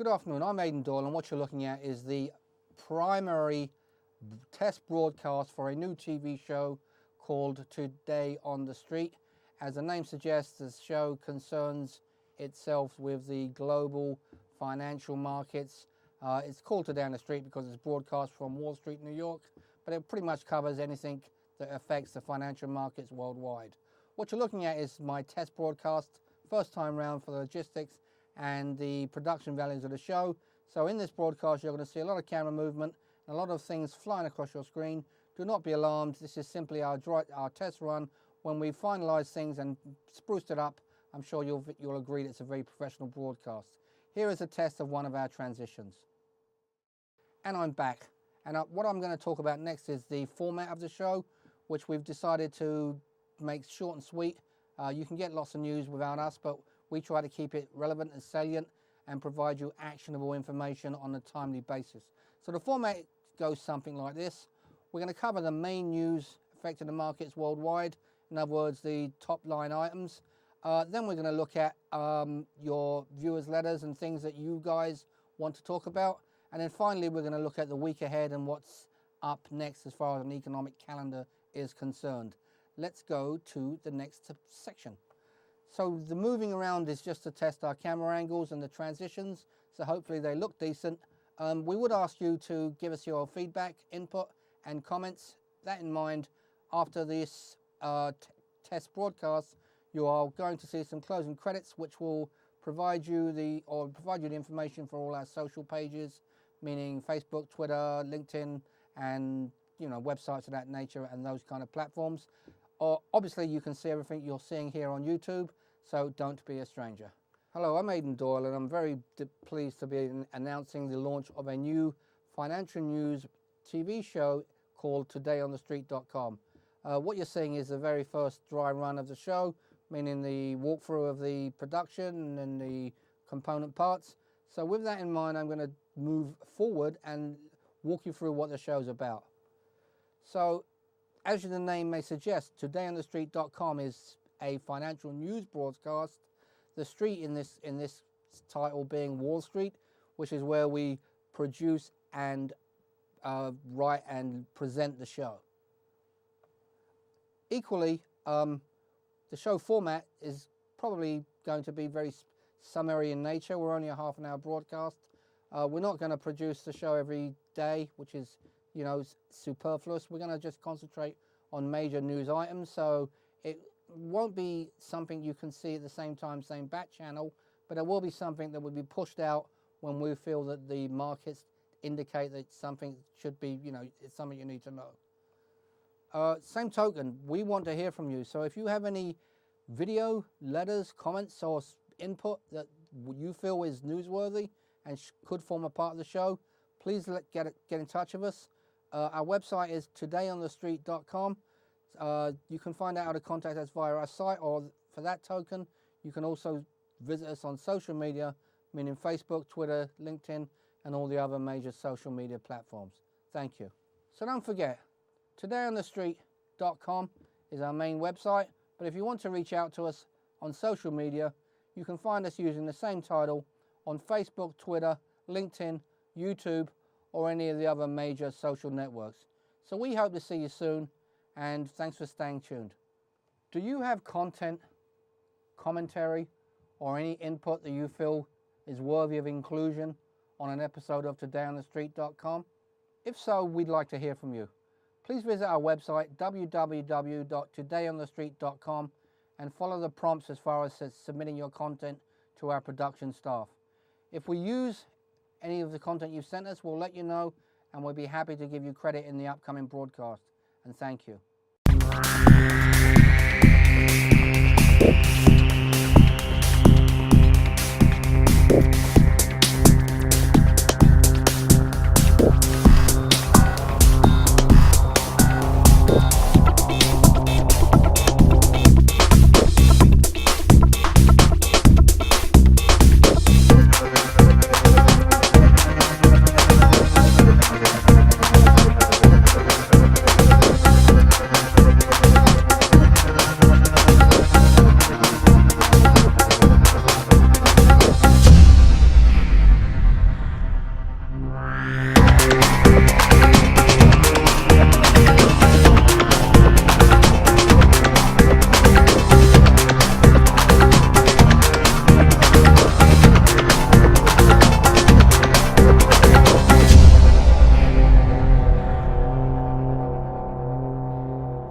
Good afternoon, I'm Aidan Doyle, and what you're looking at is the primary test broadcast for a new TV show called Today on the Street. As the name suggests, the show concerns itself with the global financial markets. It's called Today on the Street because it's broadcast from Wall Street, New York, but it pretty much covers anything that affects the financial markets worldwide. What you're looking at is my test broadcast, first time round for the logistics and the production values of the show. So in this broadcast you're going to see a lot of camera movement and a lot of things flying across your screen. Do not be alarmed, this is simply our test run. When we finalise things and spruced it up, I'm sure you'll agree that it's a very professional broadcast. Here is a test of one of our transitions. And I'm back. And what I'm going to talk about next is the format of the show, which we've decided to make short and sweet. You can get lots of news without us, but we try to keep it relevant and salient and provide you actionable information on a timely basis. So the format goes something like this. We're going to cover the main news affecting the markets worldwide, in other words, the top line items. Then we're going to look at your viewers' letters and things that you guys want to talk about. And then finally, we're going to look at the week ahead and what's up next as far as an economic calendar is concerned. Let's go to the next section. So the moving around is just to test our camera angles and the transitions, so hopefully they look decent. We would ask you to give us your feedback, input and comments. That in mind, after this test broadcast, you are going to see some closing credits which will provide you the information for all our social pages, meaning Facebook, Twitter, LinkedIn, and websites of that nature and those kind of platforms. Obviously you can see everything you're seeing here on YouTube, so don't be a stranger. Hello, I'm Aidan Doyle and I'm very pleased to be announcing the launch of a new financial news TV show called TodayOnTheStreet.com. What you're seeing is the very first dry run of the show, meaning the walkthrough of the production and the component parts. So with that in mind, I'm going to move forward and walk you through what the show's about. So, as the name may suggest, TodayOnTheStreet.com is a financial news broadcast. The street in this title being Wall Street, which is where we produce and write and present the show. Equally, the show format is probably going to be very summary in nature. We're only a half-an-hour broadcast. We're not going to produce the show every day, which is superfluous. We're going to just concentrate on major news items, so it won't be something you can see at the same time, same back channel, but it will be something that will be pushed out when we feel that the markets indicate that something should be, it's something you need to know. Same token, we want to hear from you, so if you have any video, letters, comments, or input that you feel is newsworthy and could form a part of the show, please get in touch with us. Our website is TodayOnTheStreet.com. You can find out how to contact us via our site, or for that token, you can also visit us on social media, meaning Facebook, Twitter, LinkedIn, and all the other major social media platforms. Thank you. So don't forget, TodayOnTheStreet.com is our main website, but if you want to reach out to us on social media, you can find us using the same title on Facebook, Twitter, LinkedIn, YouTube, or any of the other major social networks. So we hope to see you soon, and thanks for staying tuned. Do you have content, commentary, or any input that you feel is worthy of inclusion on an episode of TodayOnTheStreet.com? If so, we'd like to hear from you. Please visit our website, www.TodayOnTheStreet.com, and follow the prompts as far as submitting your content to our production staff. If we use any of the content you've sent us, we'll let you know, and we'll be happy to give you credit in the upcoming broadcast. And thank you.